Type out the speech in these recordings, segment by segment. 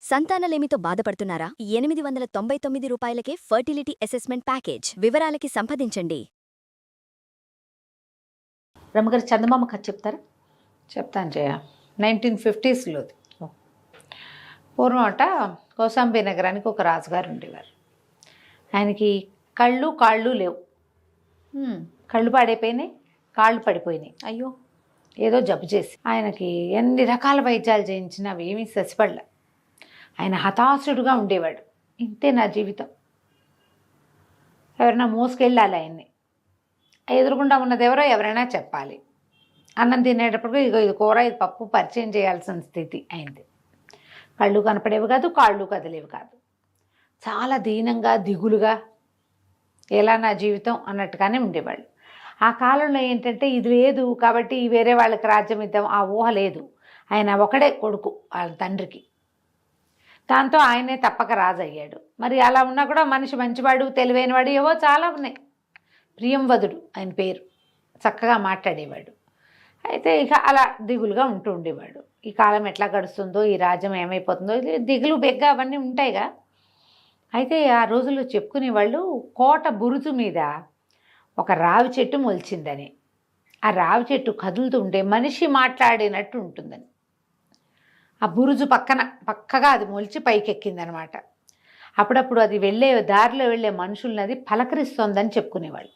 సంతానలేమితో బాధపడుతున్నారా? 899 రూపాయలకే fertility assessment package. వివరాలకి సంప్రదించండి. రమ్మగారు చందమామ కథ చెప్తారా? చెప్తాను జయ. 1950స్లోది. పూర్వం అట కౌశాంబి నగరానికి ఒక రాజుగారు ఉండేవారు. ఆయనకి కళ్ళు కాళ్ళు లేవు. కళ్ళు పాడైపోయినాయి, కాళ్ళు పడిపోయినాయి. అయ్యో, ఏదో జబ్బు చేసి ఆయనకి ఎన్ని రకాల వైద్యాలు చేయించినా అవి ఏమీ ససిపడలే. ఆయన హతాశుడుగా ఉండేవాడు. ఇంతే నా జీవితం, ఎవరైనా మోసుకెళ్ళాలి ఆయన్ని, ఎదురుగుండా ఉన్నది ఎవరో ఎవరైనా చెప్పాలి. అన్నం తినేటప్పుడు ఇది కూర, ఇది పప్పు పరిచయం చేయాల్సిన స్థితి అయింది. కళ్ళు కనపడేవి కాదు, కాళ్ళు కదిలేవి కాదు. చాలా దీనంగా దిగులుగా ఎలా నా జీవితం అన్నట్టుగానే ఉండేవాళ్ళు. ఆ కాలంలో ఏంటంటే ఇది లేదు కాబట్టి వేరే వాళ్ళకి రాజ్యం ఇద్దాం ఆ ఊహ లేదు. ఆయన ఒకడే కొడుకు వాళ్ళ తండ్రికి. దాంతో ఆయనే తప్పక రాజు అయ్యాడు. మరి అలా ఉన్నా కూడా మనిషి మంచివాడు, తెలివైనవాడు, ఏవో చాలా ఉన్నాయి. ప్రియంవదుడు ఆయన పేరు. చక్కగా మాట్లాడేవాడు. అయితే ఇక అలా దిగులుగా ఉంటూ ఉండేవాడు. ఈ కాలం ఎట్లా గడుస్తుందో, ఈ రాజ్యం ఏమైపోతుందో, దిగులు బెగ్గ అవన్నీ ఉంటాయిగా. అయితే ఆ రోజుల్లో చెప్పుకునేవాళ్ళు కోట బురుజు మీద ఒక రావి చెట్టు మొలిచిందని, ఆ రావి చెట్టు కదులుతూ ఉంటే మనిషి మాట్లాడినట్టు ఉంటుందని. ఆ బురుజు పక్కగా అది మొలిచి పైకెక్కిందనమాట. అప్పుడప్పుడు అది దారిలో వెళ్ళే మనుషుల్ని అది పలకరిస్తోందని చెప్పుకునేవాళ్ళు.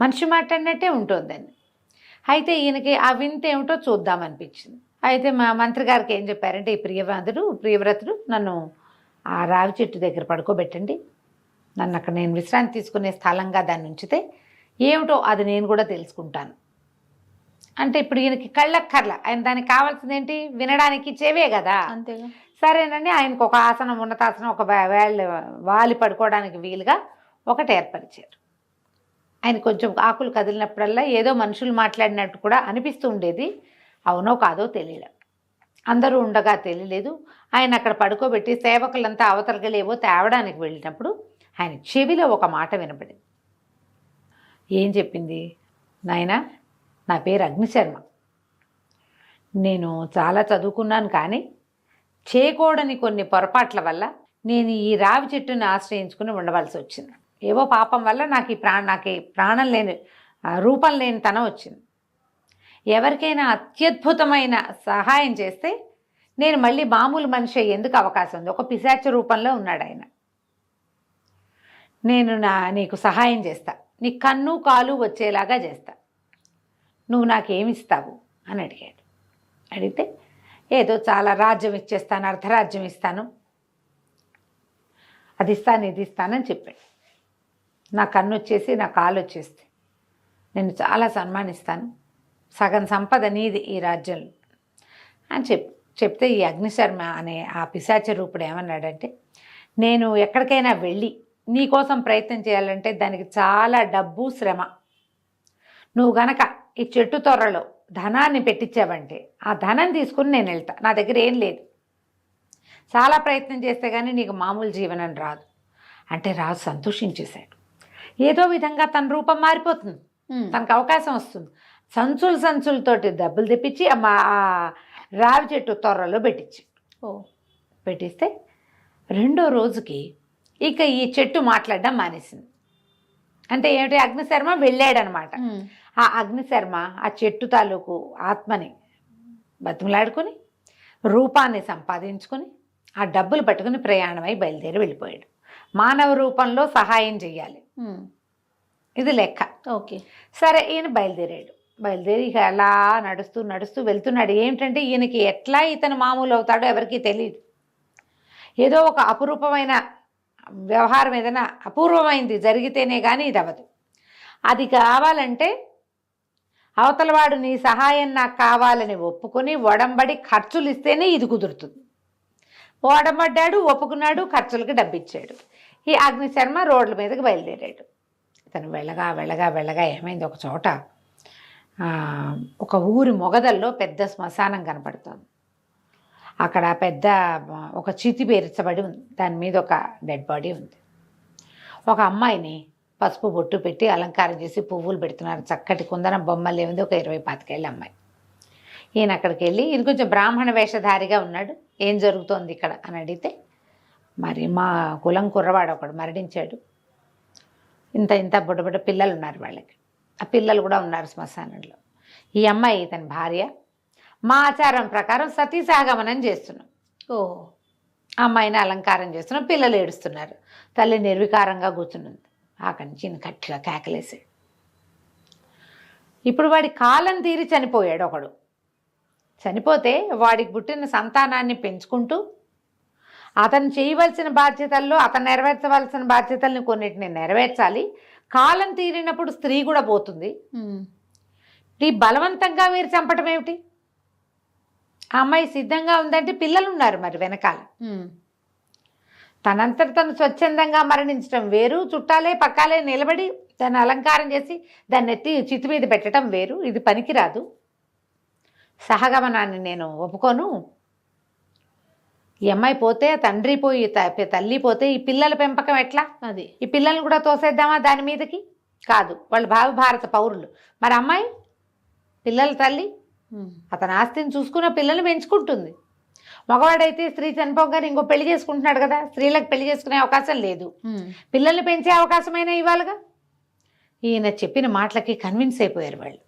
మనిషి మాట్లాడినట్టే ఉంటుందని. అయితే ఈయనకి ఆ వింత ఏమిటో చూద్దామనిపించింది. అయితే మా మంత్రి గారికి ఏం చెప్పారంటే, ఈ ప్రియవ్రతుడు నన్ను ఆ రావి చెట్టు దగ్గర పడుకోబెట్టండి, నన్ను అక్కడ నేను విశ్రాంతి తీసుకునే స్థలంగా దాన్ని ఉంచితే ఏమిటో అది నేను కూడా తెలుసుకుంటాను అంటే. ఇప్పుడు ఈయనకి కళ్ళక్కర్ల, ఆయన దానికి కావాల్సింది ఏంటి, వినడానికి చెవే కదా. అంతేగా. సరేనండి, ఆయనకు ఒక ఆసనం, ఉన్నతాసనం, ఒక వాలి పడుకోవడానికి వీలుగా ఒకటి ఏర్పరిచారు. ఆయన కొంచెం ఆకులు కదిలినప్పుడల్లా ఏదో మనుషులు మాట్లాడినట్టు కూడా అనిపిస్తూ ఉండేది. అవునో కాదో తెలియలే, అందరూ ఉండగా తెలియలేదు. ఆయన అక్కడ పడుకోబెట్టి సేవకులంతా అవతలగలేవో తేవడానికి వెళ్ళినప్పుడు ఆయన చెవిలో ఒక మాట వినపడింది. ఏం చెప్పింది? నాయనా, నా పేరు అగ్నిశర్మ. నేను చాలా చదువుకున్నాను, కానీ చేయకూడని కొన్ని పొరపాట్ల వల్ల నేను ఈ రావి చెట్టుని ఆశ్రయించుకుని ఉండవలసి వచ్చింది. ఏవో పాపం వల్ల నాకు ఈ ప్రాణం లేని, రూపం లేని తనం వచ్చింది. ఎవరికైనా అత్యద్భుతమైన సహాయం చేస్తే నేను మళ్ళీ మామూలు మనిషి అయ్యేందుకు అవకాశం ఉంది. ఒక పిశాచ రూపంలో ఉన్నాడు ఆయన. నేను నీకు సహాయం చేస్తా, నీ కన్ను కాలు వచ్చేలాగా చేస్తా, నువ్వు నాకేమిస్తావు అని అడిగాడు. అడిగితే ఏదో చాలా రాజ్యం ఇచ్చేస్తాను, అర్ధరాజ్యం ఇస్తాను, అది ఇస్తాను, ఇది ఇస్తానని చెప్పాడు. నా కన్ను వచ్చేసి నా కాలు వచ్చేస్తే నేను చాలా సన్మానిస్తాను, సగం సంపద నీది ఈ రాజ్యంలో అని చెప్తే ఈ అగ్నిశర్మ అనే ఆ పిశాచ రూపుడు ఏమన్నాడంటే, నేను ఎక్కడికైనా వెళ్ళి నీకోసం ప్రయత్నం చేయాలంటే దానికి చాలా డబ్బు, శ్రమ. నువ్వు గనక ఈ చెట్టు తొర్రలో ధనాన్ని పెట్టించావంటే ఆ ధనం తీసుకుని నేను వెళ్తా, నా దగ్గర ఏం లేదు, చాలా ప్రయత్నం చేస్తే కానీ నీకు మామూలు జీవనం రాదు అంటే రాజు సంతోషించేశాడు. ఏదో విధంగా తన రూపం మారిపోతుంది, తనకు అవకాశం వస్తుంది. సంచులతోటి డబ్బులు తెప్పించి ఆ రావి చెట్టు తొర్రలో పెట్టిస్తే రెండో రోజుకి ఇక ఈ చెట్టు మాట్లాడడం మానేసింది. అంటే ఏమిటి, అగ్నిశర్మ వెళ్ళాడనమాట. ఆ అగ్నిశర్మ ఆ చెట్టు తాలూకు ఆత్మని బతిమలాడుకొని రూపాన్ని సంపాదించుకొని ఆ డబ్బులు పట్టుకుని ప్రయాణమై బయలుదేరి వెళ్ళిపోయాడు. మానవ రూపంలో సహాయం చెయ్యాలి, ఇది లెక్క. ఓకే, సరే, ఈయన బయలుదేరి ఇక అలా నడుస్తూ వెళ్తున్నాడు. ఏమిటంటే ఈయనకి ఎట్లా ఇతను మామూలు అవుతాడో ఎవరికీ తెలియదు. ఏదో ఒక అపురూపమైన వ్యవహారం, ఏదైనా అపూర్వమైంది జరిగితేనే కానీ ఇది అవ్వదు. అది కావాలంటే అవతలవాడు నీ సహాయం నాకు కావాలని ఒప్పుకొని ఒడంబడి ఖర్చులు ఇస్తేనే ఇది కుదురుతుంది. ఒడంబడ్డాడు, ఒప్పుకున్నాడు, ఖర్చులకి డబ్బిచ్చాడు. ఈ అగ్నిశర్మ రోడ్ల మీదకి బయలుదేరాడు. ఇతను వెళ్ళగా ఏమైంది, ఒక చోట ఒక ఊరి మొగదల్లో పెద్ద శ్మశానం కనపడుతుంది. అక్కడ పెద్ద ఒక చితి పేర్చబడి ఉంది, దాని మీద ఒక డెడ్ బాడీ ఉంది. ఒక అమ్మాయిని పసుపు బొట్టు పెట్టి అలంకారం చేసి పువ్వులు పెడుతున్నారు. చక్కటి కుందన బొమ్మలు ఏముంది, ఒక 20-25 ఏళ్ళ అమ్మాయి. ఈయన అక్కడికి వెళ్ళి ఈయన కొంచెం బ్రాహ్మణ వేషధారిగా ఉన్నాడు, ఏం జరుగుతోంది ఇక్కడ అని అడిగితే, మరి మా కులం కుర్రవాడు ఒకడు మరణించాడు, ఇంత ఇంత బుడ్డ పిల్లలు ఉన్నారు వాళ్ళకి, ఆ పిల్లలు కూడా ఉన్నారు శ్మశానంలో. ఈ అమ్మాయి ఇతని భార్య, మా ఆచారం ప్రకారం సతీసాగమనం చేస్తున్నాం. ఓహో. అమ్మాయిని అలంకారం చేస్తున్నాం, పిల్లలు ఏడుస్తున్నారు, తల్లి నిర్వికారంగా కూర్చున్నది. అక్కడి నుంచి ఈయన గట్టిగా కేకలేసాడు. ఇప్పుడు వాడి కాలం తీరి చనిపోయాడు ఒకడు. చనిపోతే వాడికి పుట్టిన సంతానాన్ని పెంచుకుంటూ అతను చేయవలసిన బాధ్యతల్లో అతను నెరవేర్చవలసిన బాధ్యతల్ని కొన్నిటిని నెరవేర్చాలి. కాలం తీరినప్పుడు స్త్రీ కూడా పోతుంది. ఈ బలవంతంగా మీరు చంపటం ఏమిటి? ఆ అమ్మాయి సిద్ధంగా ఉందంటే పిల్లలు ఉన్నారు మరి వెనకాల. తనంతట తను స్వచ్ఛందంగా మరణించడం వేరు, చుట్టాలే పక్కాలే నిలబడి దాన్ని అలంకారం చేసి దాన్ని ఎత్తి చితి మీద పెట్టడం వేరు. ఇది పనికిరాదు. సహగమనాన్ని నేను ఒప్పుకోను. ఈ అమ్మాయి పోతే, తండ్రి పోయి, తల్లి పోతే ఈ పిల్లల పెంపకం ఎట్లా? అది ఈ పిల్లల్ని కూడా తోసేద్దామా దాని మీదకి? కాదు, వాళ్ళు భారత పౌరులు. మరి అమ్మాయి పిల్లల తల్లి, అతని ఆస్తిని చూసుకున్న పిల్లల్ని పెంచుకుంటుంది. మగవాడైతే స్త్రీ చనిపోగానే ఇంకో పెళ్లి చేసుకుంటున్నాడు కదా, స్త్రీలకు పెళ్లి చేసుకునే అవకాశం లేదు, పిల్లల్ని పెంచే అవకాశమైనా ఇవ్వాలిగా. ఈయన చెప్పిన మాటలకి కన్విన్స్ అయిపోయారు వాళ్ళు.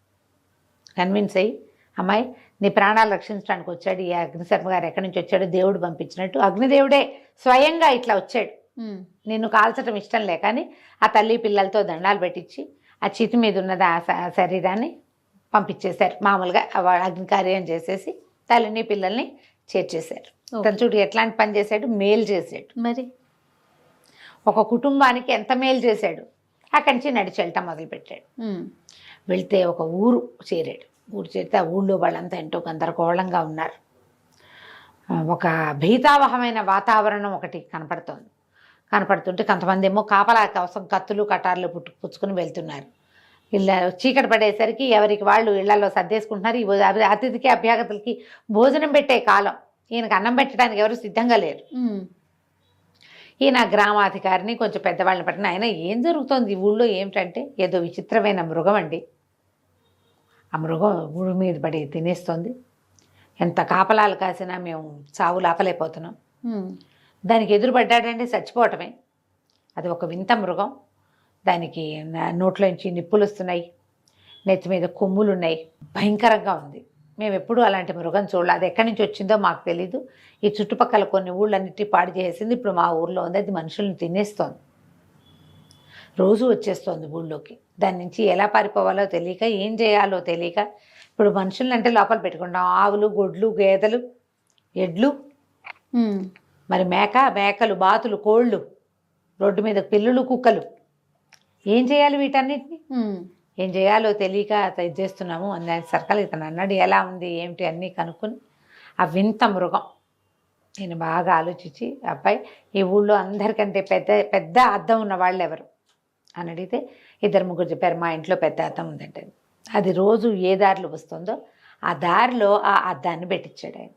కన్విన్స్ అయ్యి, అమ్మాయి నీ ప్రాణాలు రక్షించడానికి వచ్చాడు ఈ అగ్నిశర్మ గారు, ఎక్కడి నుంచి వచ్చాడు? దేవుడు పంపించినట్టు అగ్నిదేవుడే స్వయంగా ఇట్లా వచ్చాడు, నిన్ను కాల్చడం ఇష్టం లేక అని ఆ తల్లి పిల్లలతో దండాలు పెట్టించి ఆ చితి మీద ఉన్నది ఆ శరీరాన్ని పంపించేశారు. మామూలుగా అగ్నికార్యం చేసేసి తల్లిని పిల్లల్ని చేర్చేశారు. తను చూడు ఎట్లాంటి పని చేశాడు, మేలు చేశాడు. మరి ఒక కుటుంబానికి ఎంత మేలు చేశాడు. అక్కడి నుంచి నడిచి వెళ్ళటం మొదలుపెట్టాడు. వెళ్తే ఒక ఊరు చేరాడు. ఊరు చేరితే ఆ ఊళ్ళో వాళ్ళంతా ఎంతో గందరగోళంగా ఉన్నారు. ఒక భీతావహమైన వాతావరణం ఒకటి కనపడుతుంటే కొంతమంది ఏమో కాపలా కోసం కత్తులు కటార్లు పుచ్చుకుని వెళ్తున్నారు. ఇలా చీకటి పడేసరికి ఎవరికి వాళ్ళు ఇళ్లలో సర్దేసుకుంటున్నారు. ఈ అతిథికి అభ్యాగతులకి భోజనం పెట్టే కాలం. ఈయనకు అన్నం పెట్టడానికి ఎవరు సిద్ధంగా లేరు. ఈయన గ్రామాధికారిని కొంచెం పెద్దవాళ్ళని పట్టిన, ఆయన ఏం జరుగుతోంది ఈ ఊళ్ళో ఏమిటంటే, ఏదో విచిత్రమైన మృగం అండి, ఆ మృగం ఊరి మీద పడి తినేస్తోంది, ఎంత కాపలాలు కాసినా మేము చావు లాపలేకపోతున్నాం, దానికి ఎదురుపడ్డాడంటే చచ్చిపోవటమే. అది ఒక వింత మృగం, దానికి నోట్లోంచి నిప్పులు వస్తున్నాయి, నెత్తి మీద కొమ్ములు ఉన్నాయి, భయంకరంగా ఉంది. మేము ఎప్పుడూ అలాంటి మృగం చూడాలి, అది ఎక్కడి నుంచి వచ్చిందో మాకు తెలీదు. ఈ చుట్టుపక్కల కొన్ని ఊళ్ళన్నిటి పాడు చేసింది, ఇప్పుడు మా ఊర్లో ఉంది, అది మనుషుల్ని తినేస్తోంది, రోజు వచ్చేస్తోంది ఊళ్ళోకి. దాని నుంచి ఎలా పారిపోవాలో తెలియక, ఏం చేయాలో తెలియక, ఇప్పుడు మనుషుల్ని అంటే లోపల పెట్టుకుంటాం, ఆవులు, గొడ్లు, గేదెలు, ఎడ్లు, మరి మేకలు, బాతులు, కోళ్ళు, రోడ్డు మీద పిల్లులు, కుక్కలు, ఏం చేయాలి వీటన్నిటిని? ఏం చేయాలో తెలియక ఇది చేస్తున్నాము అని సర్కల్ ఇతను అన్నాడు. ఎలా ఉంది ఏమిటి అన్నీ కనుక్కొని ఆ వింత మృగం నేను బాగా ఆలోచించి, అబ్బాయి ఈ ఊళ్ళో అందరికంటే పెద్ద అద్దం ఉన్న వాళ్ళు ఎవరు అని అడిగితే 2-3 చెప్పారు. మా ఇంట్లో పెద్ద అద్దం ఉందంటే, అది రోజు ఏ దారిలో వస్తుందో ఆ దారిలో ఆ అద్దాన్ని పెట్టించాడు ఆయన.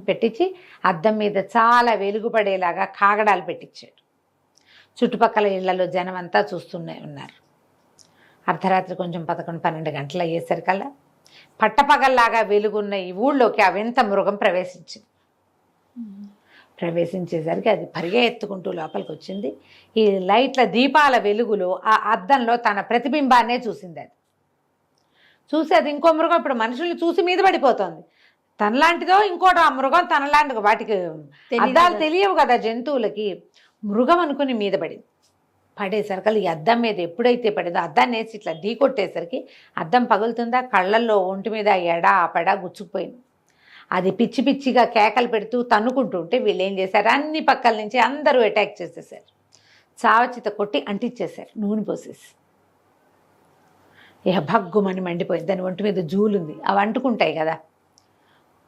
పెట్టించి అద్దం మీద చాలా వెలుగుపడేలాగా కాగడాలు పెట్టించాడు. చుట్టుపక్కల ఇళ్లలో జనం అంతా చూస్తూనే ఉన్నారు. అర్ధరాత్రి కొంచెం 11-12 గంటలు అయ్యేసరికల్లా పట్టపగల్లాగా వెలుగున్న ఈ ఊళ్ళోకి ఆ వింత మృగం ప్రవేశించేసరికి అది పరిగెత్తుకుంటూ లోపలికి వచ్చింది. ఈ లైట్ల దీపాల వెలుగులో ఆ అద్దంలో తన ప్రతిబింబాన్నే చూసింది. అది చూసి అది ఇంకో మృగం ఇప్పుడు మనుషుల్ని చూసి మీద పడిపోతుంది. తనలాంటిదో ఇంకోటి ఆ మృగం తనలాంటి, వాటికి అద్దాలు తెలియవు కదా జంతువులకి. మృగం అనుకుని మీద పడేసరికి ఈ అద్దం మీద ఎప్పుడైతే పడిందో అద్దాన్ని వేసి ఇట్లా ఢీ కొట్టేసరికి అద్దం పగులుతుందా, కళ్ళల్లో ఒంటి మీద అపడ గుచ్చుకుపోయింది. అది పిచ్చి పిచ్చిగా కేకలు పెడుతూ తన్నుకుంటుంటే వీళ్ళు ఏం చేశారు, అన్ని పక్కల నుంచి అందరూ అటాక్ చేసేసారు. చావచిత కొట్టి అంటించేశారు, నూనె పోసేసి. ఇక భగ్గుమని మండిపోయింది. దాని ఒంటి మీద జూలుంది, అవి అంటుకుంటాయి కదా.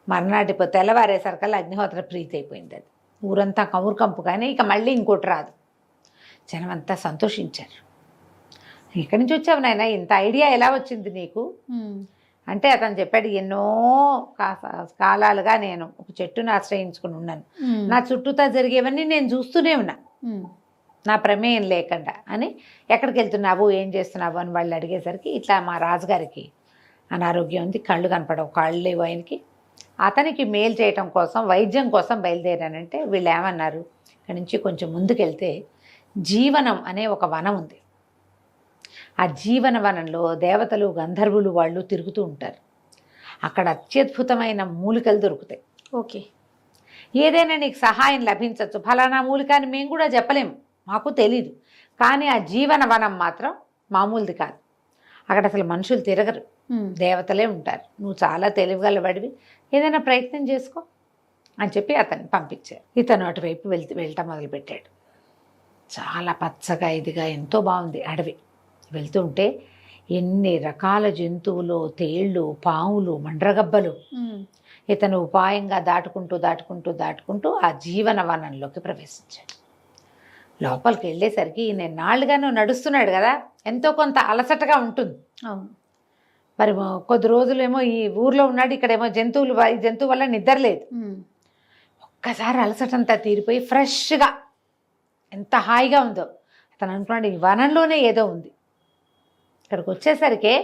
మర్నాటి తెల్లవారేసరికల్లా అగ్నిహోత్ర ప్రీతి అయిపోయింది. అది ఊరంతా కమురు కంపు, కానీ ఇక మళ్ళీ ఇంకోటి రాదు. జనం అంతా సంతోషించారు. ఎక్కడి నుంచి వచ్చావు నాయన, ఇంత ఐడియా ఎలా వచ్చింది నీకు అంటే అతను చెప్పాడు, ఎన్నో కాలాలుగా నేను ఒక చెట్టును ఆశ్రయించుకుని ఉన్నాను, నా చుట్టూతా జరిగేవన్నీ నేను చూస్తూనే ఉన్నా, నా ప్రమేయం లేకుండా అని. ఎక్కడికి వెళ్తున్నావు, ఏం చేస్తున్నావు అని వాళ్ళు అడిగేసరికి ఇట్లా మా రాజుగారికి అనారోగ్యం ఉంది, కళ్ళు కనపడవు, కాళ్ళు లేవు ఆయనకి. అతనికి మేలు చేయటం కోసం వైద్యం కోసం బయలుదేరానంటే వీళ్ళు ఏమన్నారు, ఇక్కడి నుంచి కొంచెం ముందుకెళ్తే జీవనం అనే ఒక వనం ఉంది. ఆ జీవన వనంలో దేవతలు గంధర్వులు వాళ్ళు తిరుగుతూ ఉంటారు. అక్కడ అత్యద్భుతమైన మూలికలు దొరుకుతాయి. ఓకే. ఏదైనా నీకు సహాయం లభించవచ్చు, ఫలానా మూలిక అని మేము కూడా చెప్పలేము, మాకు తెలీదు. కానీ ఆ జీవన వనం మాత్రం మామూలుది కాదు. అక్కడ అసలు మనుషులు తిరగరు, దేవతలే ఉంటారు. నువ్వు చాలా తెలివిగలవాడివి, ఏదైనా ప్రయత్నం చేసుకో అని చెప్పి అతన్ని పంపించారు. ఇతను అటువైపు వెళ్ళటం మొదలుపెట్టాడు. చాలా పచ్చగా ఇదిగా ఎంతో బాగుంది అడవి. వెళ్తుంటే ఎన్ని రకాల జంతువులు, తేళ్ళు, పాములు, మండ్రగబ్బలు. ఇతను ఉపాయంగా దాటుకుంటూ ఆ జీవన వనంలోకి ప్రవేశించాడు. లోపలికి వెళ్ళేసరికి నేను నాళ్ళుగాను నడుస్తున్నాడు కదా, ఎంతో కొంత అలసటగా ఉంటుంది. అవును. మరి కొద్ది రోజులేమో ఈ ఊర్లో ఉన్నాడు, ఇక్కడేమో జంతువు వల్ల నిద్ర లేదు. ఒక్కసారి అలసటంతా తీరిపోయి ఫ్రెష్గా ఎంత హాయిగా ఉందో అతను అనుకున్నాడు, ఈ వనంలోనే ఏదో ఉంది. ఇక్కడికి వచ్చేసరికి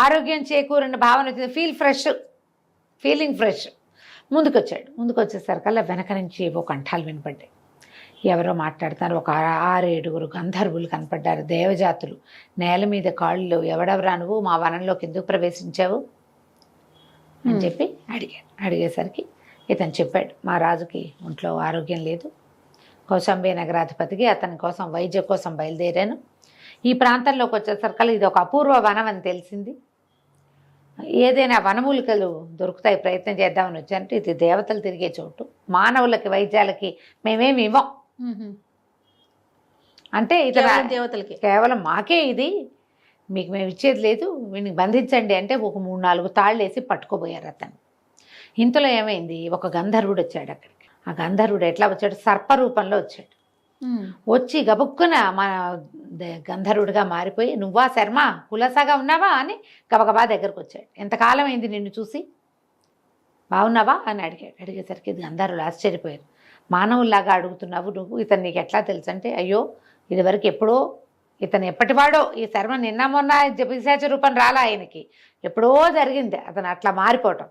ఆరోగ్యం చేకూరిన భావన వచ్చింది. Feeling fresh. ముందుకు వచ్చేసరికల్లా వెనక నుంచి ఏవో కంఠాలు వినపడ్డాయి. ఎవరో మాట్లాడుతున్నారు. ఒక 6-7 గంధర్వులు కనపడ్డారు, దేవజాతులు. నేల మీద కాళ్ళు, ఎవడెవరా నువ్వు, మా వనంలోకి ఎందుకు ప్రవేశించావు అని చెప్పి అడిగేసరికి ఇతను చెప్పాడు, మా రాజుకి ఒంట్లో ఆరోగ్యం లేదు, కౌశాంబి నగరాధిపతికి అతని కోసం వైద్యం కోసం బయలుదేరాను. ఈ ప్రాంతంలోకి వచ్చేసరికల్లా ఇది ఒక అపూర్వ వనం అని తెలిసింది. ఏదైనా వనమూలికలు దొరుకుతాయి, ప్రయత్నం చేద్దామని వచ్చానంటే ఇది దేవతలు తిరిగే చోటు, మానవులకి వైద్యాలకి మేమేమి ఇవ్వం అంటే ఇతర దేవతలకి కేవలం మాకే ఇది, మీకు మేము ఇచ్చేది లేదు, వీడిని బంధించండి అంటే ఒక 3-4 తాళ్ళు వేసి పట్టుకోబోయారు అతను. ఇంతలో ఏమైంది, ఒక గంధర్వుడు వచ్చాడు అక్కడికి. ఆ గంధర్వుడు ఎట్లా వచ్చాడు, సర్పరూపంలో వచ్చాడు. వచ్చి గబుక్కున మన గంధర్వుడిగా మారిపోయి, నువ్వా శర్మ, కులసాగా ఉన్నావా అని గబగబా దగ్గరకు వచ్చాడు. ఎంతకాలం అయింది నిన్ను చూసి, బాగున్నావా అని అడిగేసరికి గంధర్వులు ఆశ్చర్యపోయారు. మానవుల్లాగా అడుగుతున్నావు నువ్వు, ఇతను నీకు ఎట్లా తెలుసు అంటే, అయ్యో ఇదివరకు ఎప్పుడో, ఇతను ఎప్పటివాడో, ఈ శర్మ నిన్న మొన్న పిశాచ రూపం రాలా ఆయనకి, ఎప్పుడో జరిగింది అతను అట్లా మారిపోవటం.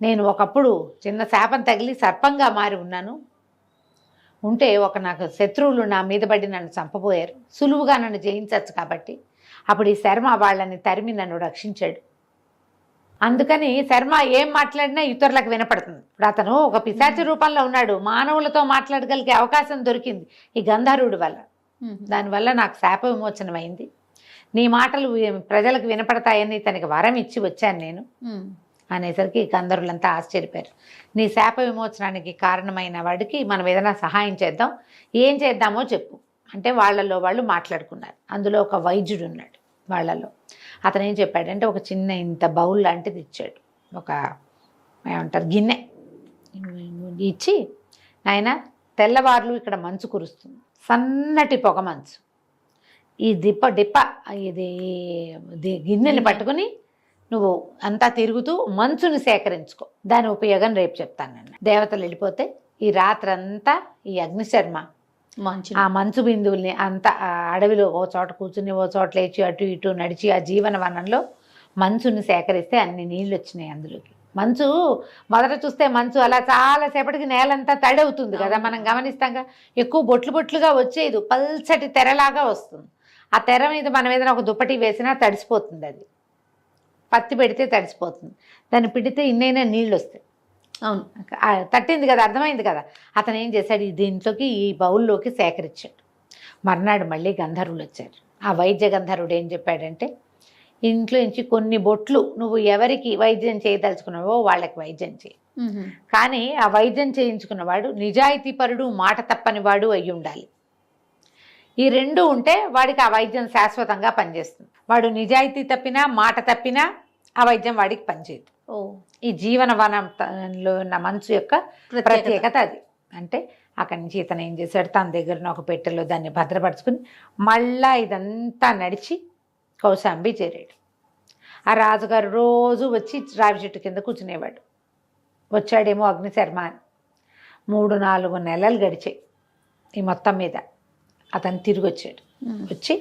నేను ఒకప్పుడు చిన్న శాపం తగిలి సర్పంగా మారి ఉన్నాను, ఉంటే నాకు శత్రువులు నా మీద పడి నన్ను చంపబోయారు, సులువుగా నన్ను జయించవచ్చు కాబట్టి అప్పుడు ఈ శర్మ వాళ్ళని తరిమి నన్ను రక్షించాడు. అందుకని శర్మ ఏం మాట్లాడినా ఇతరులకు వినపడుతుంది. ఇప్పుడు అతను ఒక పిశాచ రూపంలో ఉన్నాడు, మానవులతో మాట్లాడగలిగే అవకాశం దొరికింది ఈ గంధర్వుడి వల్ల. దానివల్ల నాకు శాప విమోచనం అయింది. నీ మాటలు ప్రజలకు వినపడతాయని తనకి వరం ఇచ్చి వచ్చాను నేను అనేసరికి గంధర్వులంతా ఆశ్చర్యపోయారు. నీ శాప విమోచనానికి కారణమైన వాడికి మనం ఏదైనా సహాయం చేద్దాం, ఏం చేద్దామో చెప్పు అంటే వాళ్ళలో వాళ్ళు మాట్లాడుకున్నారు. అందులో ఒక వైద్యుడు ఉన్నాడు వాళ్ళలో. అతను ఏం చెప్పాడంటే, ఒక చిన్న ఇంత బౌల్ లాంటిది ఇచ్చాడు, ఒక ఏమంటారు గిన్నె ఇచ్చి, నాయన తెల్లవార్లు ఇక్కడ మంచు కురుస్తుంది, సన్నటి పొగ మంచు, ఈ డిప్ప ఇది గిన్నెని పట్టుకుని నువ్వు అంతా తిరుగుతూ మంచుని సేకరించుకో, దాని ఉపయోగం రేపు చెప్తాను నన్ను. దేవతలు వెళ్ళిపోతే ఈ రాత్రంతా ఈ అగ్నిశర్మ ఆ మంచు బిందువుల్ని అంతా అడవిలో ఓ చోట కూర్చుని ఓ చోట లేచి అటు ఇటు నడిచి ఆ జీవన వనంలో మంచుని సేకరిస్తే అన్ని నీళ్ళు వచ్చినాయి అందులోకి. మంచు మొదట చూస్తే మంచు అలా చాలాసేపటికి నేలంతా తడి అవుతుంది కదా, మనం గమనిస్తాంగా, ఎక్కువ బొట్లుగా వచ్చేది పల్చటి తెరలాగా వస్తుంది. ఆ తెర మీద మనం ఏదైనా ఒక దుప్పటి వేసినా తడిసిపోతుంది, అది పత్తి పెడితే తడిసిపోతుంది, దాన్ని పిడితే ఇన్నైనా నీళ్ళు వస్తాయి. అవును, తట్టింది కదా, అర్థమైంది కదా. అతను ఏం చేశాడు, దీంట్లోకి ఈ బౌల్లోకి సేకరించాడు. మర్నాడు మళ్ళీ గంధర్వులు వచ్చారు. ఆ వైద్య గంధర్వుడు ఏం చెప్పాడంటే, ఇంట్లో నుంచి కొన్ని బొట్లు నువ్వు ఎవరికి వైద్యం చేయదలుచుకున్నావో వాళ్ళకి వైద్యం చేయి, కానీ ఆ వైద్యం చేయించుకున్నవాడు నిజాయితీపరుడు, మాట తప్పని వాడు అయి ఉండాలి. ఈ రెండు ఉంటే వాడికి ఆ వైద్యం శాశ్వతంగా పనిచేస్తుంది. వాడు నిజాయితీ తప్పినా మాట తప్పినా ఆ వైద్యం వాడికి పనిచేయదు. ఈ జీవన వనంలో ఉన్న మంచు యొక్క ప్రత్యేకత అది. అంటే అక్కడి నుంచి ఇతను ఏం చేశాడు, తన దగ్గర ఒక పెట్టెలో దాన్ని భద్రపరుచుకుని మళ్ళా ఇదంతా నడిచి కౌశాంబి చేరాడు. ఆ రాజుగారు రోజు వచ్చి రావి చెట్టు కింద కూర్చునేవాడు. వచ్చాడేమో అగ్నిశర్మ అని. 3-4 నెలలు గడిచాయి. ఈ మొత్తం మీద అతను తిరిగి వచ్చాడు. వచ్చి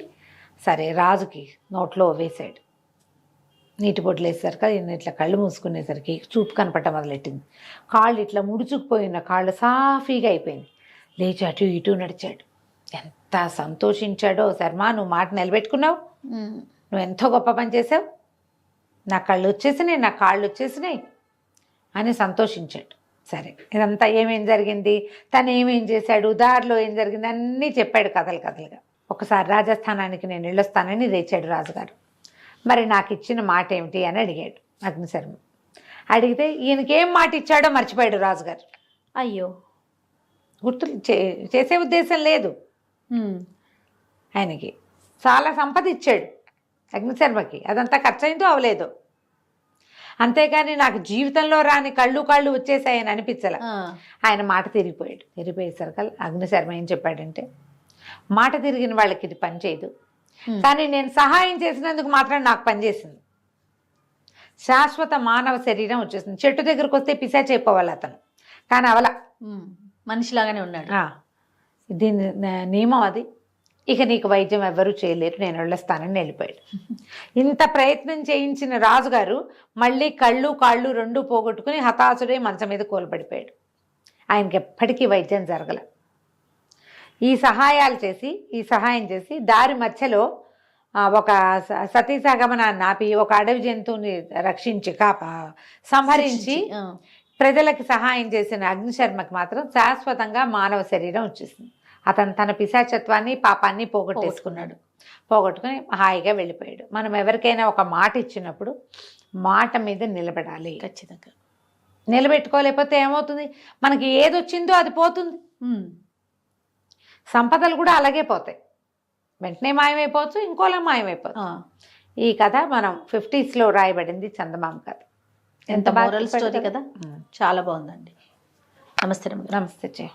సరే రాజుకి నోట్లో వేశాడు. నీటి బొడ్లు వేసేసరికి ఈయన ఇట్లా కళ్ళు మూసుకునేసరికి చూపు కనపడటం మొదలెట్టింది. కాళ్ళు ఇట్లా ముడుచుకుపోయిన కాళ్ళు సాఫీగా అయిపోయింది. లేచి అటు ఇటు నడిచాడు. ఎంత సంతోషించాడో. శర్మ, నువ్వు మాట నిలబెట్టుకున్నావు, నువ్వు ఎంతో గొప్ప పని చేసావు, నా కళ్ళు వచ్చేసినాయి, నా కాళ్ళు వచ్చేసినాయి అని సంతోషించాడు. సరే, ఇదంతా ఏమేం జరిగింది, తను ఏమేం చేశాడు, దారిలో ఏం జరిగింది అన్నీ చెప్పాడు కథలు కథలుగా. ఒకసారి రాజస్థానానికి నేను వెళ్ళొస్తానని లేచాడు రాజుగారు. మరి నాకు ఇచ్చిన మాట ఏమిటి అని అడిగాడు అగ్నిశర్మ. అడిగితే ఈయనకేం మాట ఇచ్చాడో మర్చిపోయాడు రాజుగారు. అయ్యో, గుర్తు చేసే ఉద్దేశం లేదు ఆయనకి. చాలా సంపద ఇచ్చాడు అగ్నిశర్మకి, అదంతా ఖర్చు అయిందో అవలేదు. అంతేగాని నాకు జీవితంలో రాని కళ్ళు కాళ్ళు వచ్చేసాయని అనిపించలే. ఆయన మాట తిరిగిపోయాడు. తిరిగిపోయేసరికి అగ్నిశర్మ ఏం చెప్పాడంటే, మాట తిరిగిన వాళ్ళకి ఇది పని చేయదు, కానీ నేను సహాయం చేసినందుకు మాత్రం నాకు పనిచేసింది. శాశ్వత మానవ శరీరం వచ్చేసింది. చెట్టు దగ్గరకు వస్తే పిశాచ్ అయిపోవాలి అతను, కానీ అవల మనిషిలాగానే ఉన్నాడు. దీని నియమం అది. ఇక నీకు వైద్యం ఎవ్వరూ చేయలేరు, నేను వెళ్ళొస్తానని వెళ్ళిపోయాడు. ఇంత ప్రయత్నం చేయించిన రాజుగారు మళ్ళీ కళ్ళు కాళ్ళు రెండు పోగొట్టుకుని హతాశుడై మంచం మీద కూలబడిపోయాడు. ఆయనకి ఎప్పటికీ వైద్యం జరగల. ఈ సహాయం చేసి దారి మధ్యలో ఒక సతీసగమనాన్ని ఆపి ఒక అడవి జంతువుని రక్షించి సంహరించి ప్రజలకి సహాయం చేసిన అగ్నిశర్మకి మాత్రం శాశ్వతంగా మానవ శరీరం వచ్చేసింది. అతను తన పిశాచత్వాన్ని పాపాన్ని పోగొట్టుకుని హాయిగా వెళ్ళిపోయాడు. మనం ఎవరికైనా ఒక మాట ఇచ్చినప్పుడు మాట మీద నిలబడాలి. ఖచ్చితంగా నిలబెట్టుకోలేకపోతే ఏమవుతుంది, మనకి ఏది వచ్చిందో అది పోతుంది. సంపదలు కూడా అలాగే పోతాయి, వెంటనే మాయమైపోవచ్చు, ఇంకోలా మాయమైపోవచ్చు. ఈ కథ మనం 50s రాయబడింది, చందమామ కథ. ఎంత మోరల్ స్టోరీ కదా, చాలా బాగుందండి. నమస్తే. నమస్తే.